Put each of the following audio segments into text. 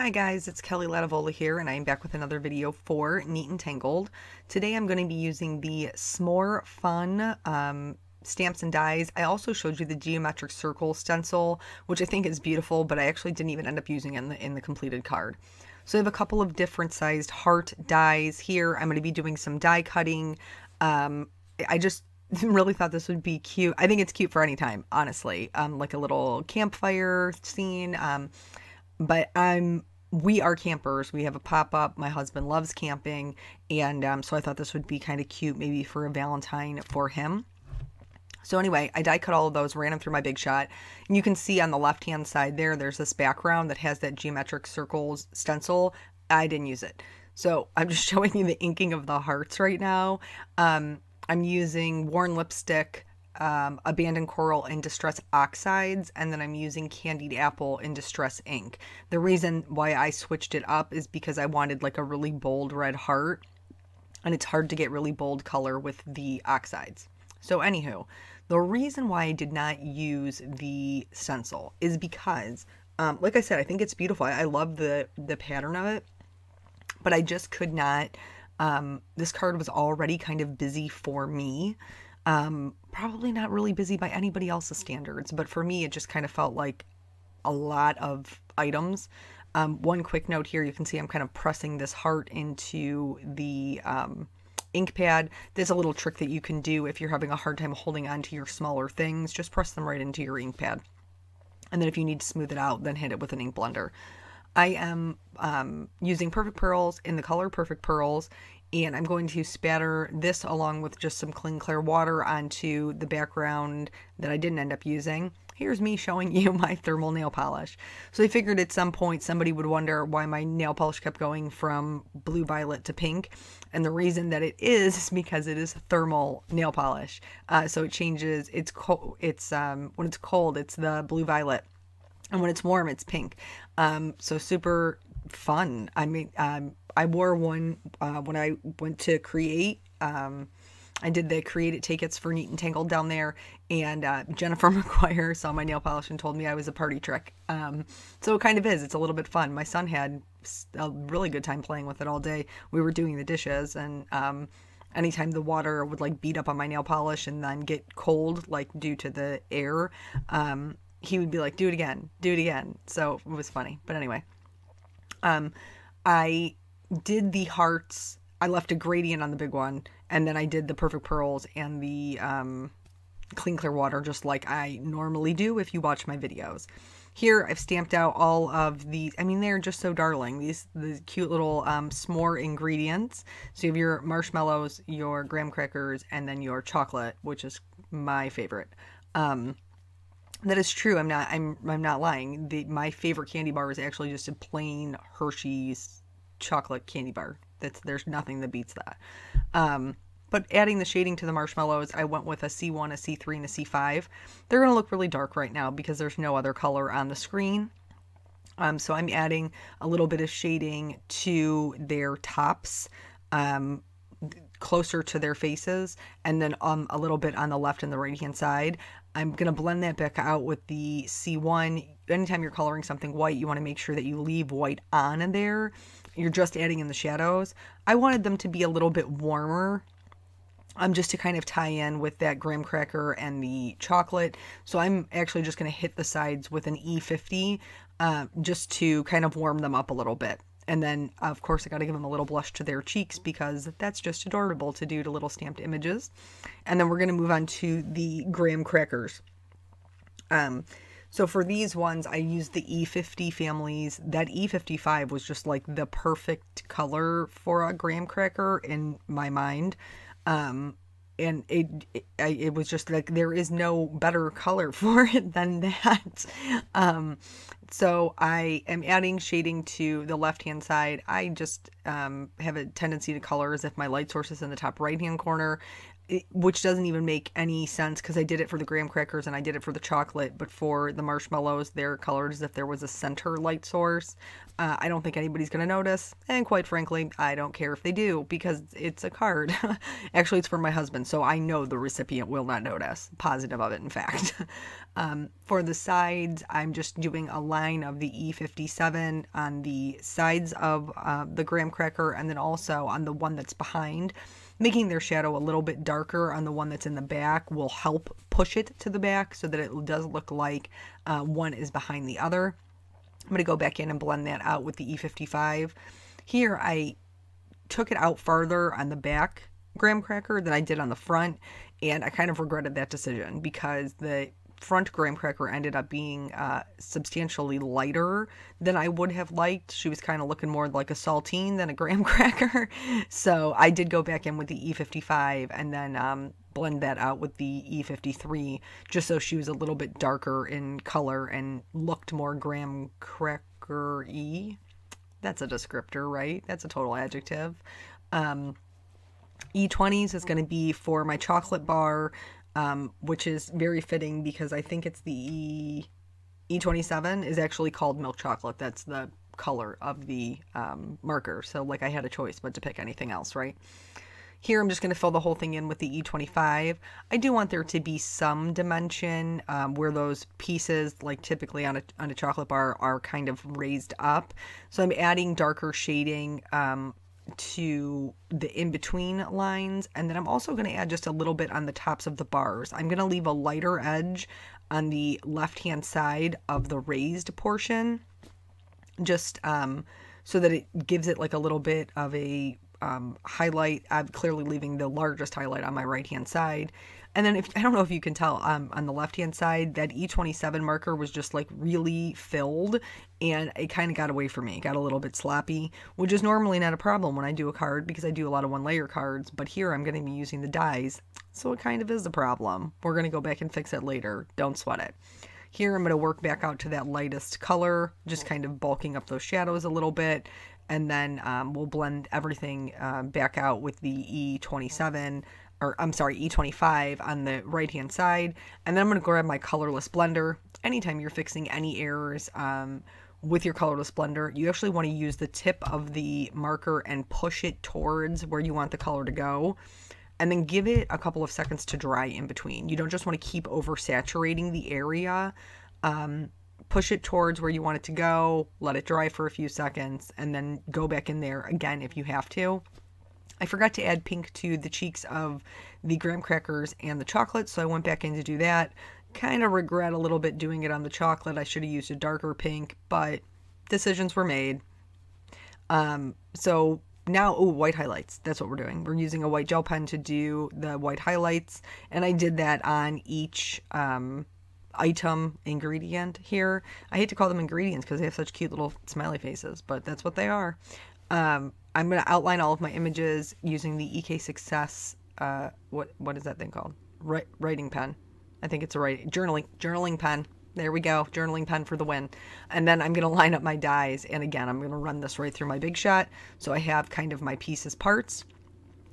Hi guys, it's Kelly Latevola here, and I'm back with another video for Neat and Tangled. Today I'm going to be using the S'more Fun stamps and dies. I also showed you the geometric circle stencil, which I think is beautiful, but I actually didn't even end up using it in the completed card. So I have a couple of different sized heart dies here. I'm going to be doing some die cutting. I just really thought this would be cute. I think it's cute for any time, honestly. Like a little campfire scene. But we are campers. We have a pop-up. My husband loves camping, and so I thought this would be kind of cute, maybe for a Valentine for him. So anyway, I die cut all of those, ran them through my Big Shot, and you can see on the left-hand side there's this background that has that geometric circles stencil. I didn't use it. So I'm just showing you the inking of the hearts right now. I'm using Worn Lipstick, Abandoned Coral and Distress Oxides, and then I'm using Candied Apple in Distress Ink. The reason why I switched it up is because I wanted like a really bold red heart, and it's hard to get really bold color with the oxides. So anywho, the reason why I did not use the stencil is because, like I said, I think it's beautiful. I love the pattern of it, but I just could not, this card was already kind of busy for me. Probably not really busy by anybody else's standards, but for me, it just kind of felt like a lot of items. One quick note here, you can see I'm kind of pressing this heart into the ink pad. There's a little trick that you can do if you're having a hard time holding on to your smaller things. Just press them right into your ink pad. And then if you need to smooth it out, then hit it with an ink blender. I am using Perfect Pearls in the color Perfect Pearls, and I'm going to spatter this along with just some clean clear water onto the background that I didn't end up using. Here's me showing you my thermal nail polish. So I figured at some point somebody would wonder why my nail polish kept going from blue violet to pink, and the reason that it is because it is thermal nail polish. So it changes. It's when it's cold, it's the blue violet, and when it's warm, it's pink. So super fun. I mean, I wore one when I went to create. I did the Create It Take It's for Neat and Tangled down there, and Jennifer McGuire saw my nail polish and told me I was a party trick. So it kind of is. It's a little bit fun. My son had a really good time playing with it all day. We were doing the dishes, and anytime the water would like beat up on my nail polish and then get cold, like due to the air, he would be like, do it again, do it again. So it was funny. But anyway, I did the hearts. I left a gradient on the big one, and then I did the Perfect Pearls and the Clean Clear Water just like I normally do if you watch my videos. Here I've stamped out all of these. I mean, they're just so darling. The cute little s'more ingredients. So you have your marshmallows, your graham crackers, and then your chocolate, which is my favorite. That is true. I'm not lying. My favorite candy bar is actually just a plain Hershey's chocolate candy bar. There's nothing that beats that. But adding the shading to the marshmallows, I went with a C1, a C3, and a C5. They're going to look really dark right now because there's no other color on the screen. So I'm adding a little bit of shading to their tops, closer to their faces, and then a little bit on the left and the right hand side. I'm going to blend that back out with the C1. Anytime you're coloring something white, you want to make sure that you leave white on in there. You're just adding in the shadows. I wanted them to be a little bit warmer, just to kind of tie in with that graham cracker and the chocolate. So I'm actually just going to hit the sides with an E50 just to kind of warm them up a little bit. And then, of course, I got to give them a little blush to their cheeks because that's just adorable to do to little stamped images. And then we're going to move on to the graham crackers. So for these ones, I used the E50 families. That E55 was just like the perfect color for a graham cracker in my mind. And it was just like, there is no better color for it than that. So I am adding shading to the left-hand side. I just have a tendency to color as if my light source is in the top right-hand corner. which doesn't even make any sense because I did it for the graham crackers and I did it for the chocolate, but for the marshmallows, they're colored as if there was a center light source. I don't think anybody's going to notice, and quite frankly, I don't care if they do because it's a card. Actually, it's for my husband, so I know the recipient will not notice. Positive of it, in fact. For the sides, I'm just doing a line of the E57 on the sides of the graham cracker, and then also on the one that's behind. Making their shadow a little bit darker on the one that's in the back will help push it to the back so that it does look like one is behind the other. I'm going to go back in and blend that out with the E55. Here I took it out farther on the back graham cracker than I did on the front, and I kind of regretted that decision because the front graham cracker ended up being substantially lighter than I would have liked. She was kind of looking more like a saltine than a graham cracker. So I did go back in with the E55 and then blend that out with the E53 just so she was a little bit darker in color and looked more graham cracker-y. That's a descriptor, right? That's a total adjective. E20s is going to be for my chocolate bar, which is very fitting because I think it's the E27 is actually called milk chocolate. That's the color of the marker. So like I had a choice but to pick anything else, right? Here I'm just going to fill the whole thing in with the E25. I do want there to be some dimension where those pieces, like typically on a chocolate bar, are kind of raised up. So I'm adding darker shading to the in-between lines, and then I'm also going to add just a little bit on the tops of the bars. I'm going to leave a lighter edge on the left-hand side of the raised portion, just so that it gives it like a little bit of a highlight. I'm clearly leaving the largest highlight on my right-hand side. And then I don't know if you can tell, on the left-hand side, that E27 marker was just like really filled and it kind of got away from me. It got a little bit sloppy, which is normally not a problem when I do a card because I do a lot of one-layer cards, but here I'm going to be using the dies, so it kind of is a problem. We're going to go back and fix it later. Don't sweat it. Here I'm going to work back out to that lightest color, just kind of bulking up those shadows a little bit, and then we'll blend everything back out with the E27, or I'm sorry, E25 on the right hand side. And then I'm going to grab my colorless blender. Anytime you're fixing any errors with your colorless blender, you actually want to use the tip of the marker and push it towards where you want the color to go, and then give it a couple of seconds to dry in between. You don't just want to keep oversaturating the area. Push it towards where you want it to go, let it dry for a few seconds, and then go back in there again if you have to. I forgot to add pink to the cheeks of the graham crackers and the chocolate, so I went back in to do that. Kind of regret a little bit doing it on the chocolate. I should have used a darker pink, but decisions were made. So now, white highlights. That's what we're doing. We're using a white gel pen to do the white highlights, and I did that on each item ingredient here. I hate to call them ingredients because they have such cute little smiley faces, but that's what they are. I'm going to outline all of my images using the EK Success, what is that thing called? Writing pen. I think it's a journaling pen. There we go. Journaling pen for the win. And then I'm going to line up my dies. And again, I'm going to run this right through my Big Shot. So I have kind of my pieces parts.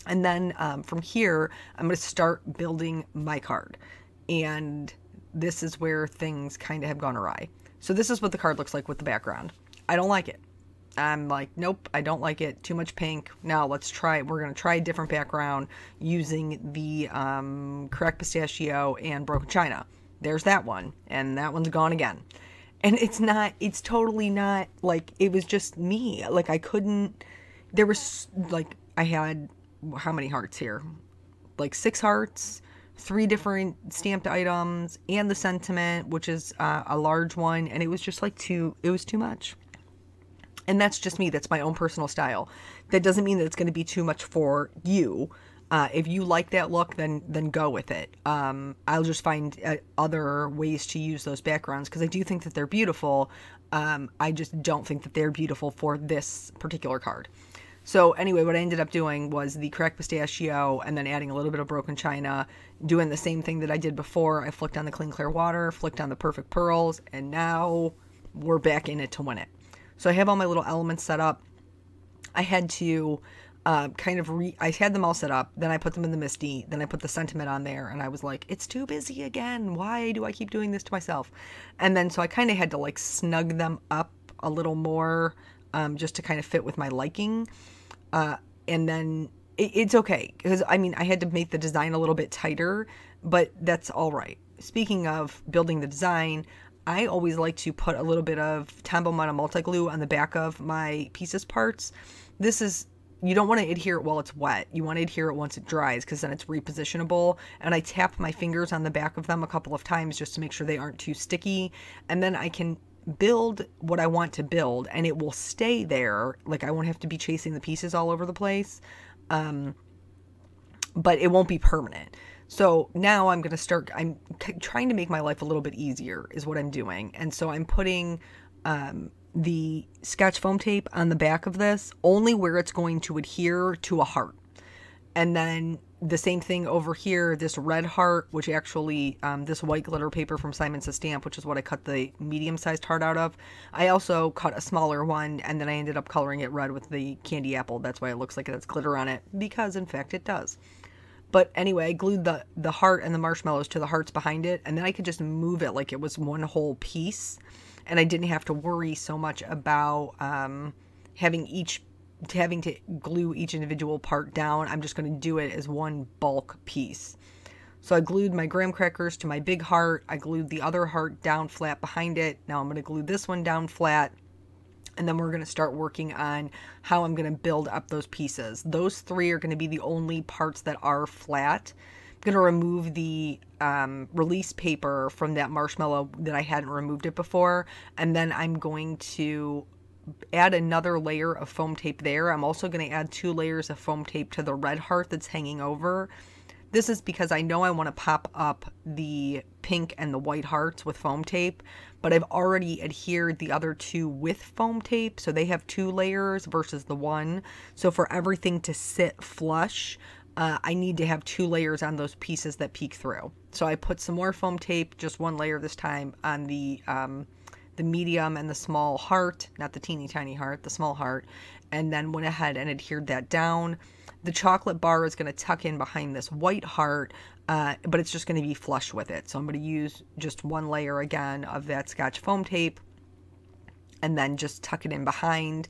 And then from here, I'm going to start building my card. And this is where things kind of have gone awry. So this is what the card looks like with the background. I don't like it. I'm like, nope, I don't like it. Too much pink. Now let's try, we're going to try a different background using the cracked pistachio and broken china. There's that one. And that one's gone again. And it's totally not, like, it was just me. Like, I couldn't, there was, like, I had, how many hearts here? Like 6 hearts, 3 different stamped items, and the sentiment, which is a large one. And it was just like it was too much. And that's just me. That's my own personal style. That doesn't mean that it's going to be too much for you. If you like that look, then go with it. I'll just find other ways to use those backgrounds because I do think that they're beautiful. I just don't think that they're beautiful for this particular card. So anyway, what I ended up doing was the cracked pistachio and then adding a little bit of broken china, doing the same thing that I did before. I flicked on the clean clear water, flicked on the perfect pearls, and now we're back in it to win it. So I have all my little elements set up. I had to I had them all set up, then I put them in the Misty, then I put the sentiment on there, and I was like, it's too busy again. Why do I keep doing this to myself? And then so I kind of had to like snug them up a little more, just to kind of fit with my liking. And then it's okay, because I mean, I had to make the design a little bit tighter, but that's all right. Speaking of building the design, I always like to put a little bit of Tombow Mono multi-glue on the back of my pieces parts. This is, you don't want to adhere it while it's wet. You want to adhere it once it dries, because then it's repositionable. And I tap my fingers on the back of them a couple of times just to make sure they aren't too sticky. And then I can build what I want to build, and it will stay there. Like, I won't have to be chasing the pieces all over the place. But it won't be permanent. So now I'm going to start, I'm trying to make my life a little bit easier is what I'm doing. And so I'm putting the Scotch foam tape on the back of this, only where it's going to adhere to a heart. And then the same thing over here, this red heart, which actually, this white glitter paper from Simon Says Stamp, which is what I cut the medium-sized heart out of. I also cut a smaller one, and then I ended up coloring it red with the candy apple. That's why it looks like it has glitter on it, because in fact it does. But anyway, I glued the heart and the marshmallows to the hearts behind it, and then I could just move it like it was one whole piece. And I didn't have to worry so much about having to glue each individual part down. I'm just going to do it as one bulk piece. So I glued my graham crackers to my big heart. I glued the other heart down flat behind it. Now I'm going to glue this one down flat. And then we're going to start working on how I'm going to build up those pieces. Those three are going to be the only parts that are flat. I'm going to remove the release paper from that marshmallow that I hadn't removed it before. And then I'm going to add another layer of foam tape there. I'm also going to add 2 layers of foam tape to the red heart that's hanging over. This is because I know I want to pop up the pink and the white hearts with foam tape, but I've already adhered the other 2 with foam tape, so they have 2 layers versus the 1. So for everything to sit flush, I need to have 2 layers on those pieces that peek through. So I put some more foam tape, just 1 layer this time, on the medium and the small heart, not the teeny tiny heart, the small heart, and then went ahead and adhered that down. The chocolate bar is going to tuck in behind this white heart, but it's just going to be flush with it. So I'm going to use just 1 layer again of that Scotch foam tape and then just tuck it in behind.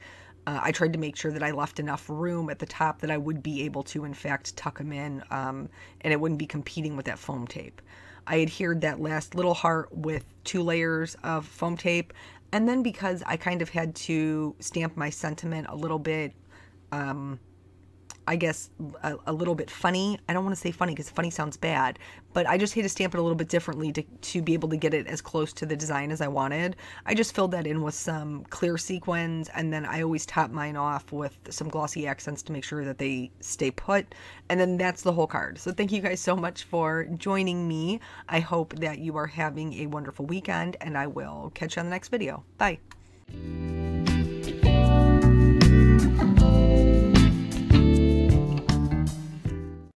I tried to make sure that I left enough room at the top that I would be able to, in fact, tuck them in, and it wouldn't be competing with that foam tape. I adhered that last little heart with 2 layers of foam tape, and then because I kind of had to stamp my sentiment a little bit, I guess a little bit funny. I don't want to say funny because funny sounds bad, but I just had to stamp it a little bit differently to be able to get it as close to the design as I wanted. I just filled that in with some clear sequins, and then I always top mine off with some glossy accents to make sure that they stay put, and then that's the whole card. So thank you guys so much for joining me. I hope that you are having a wonderful weekend, and I will catch you on the next video. Bye.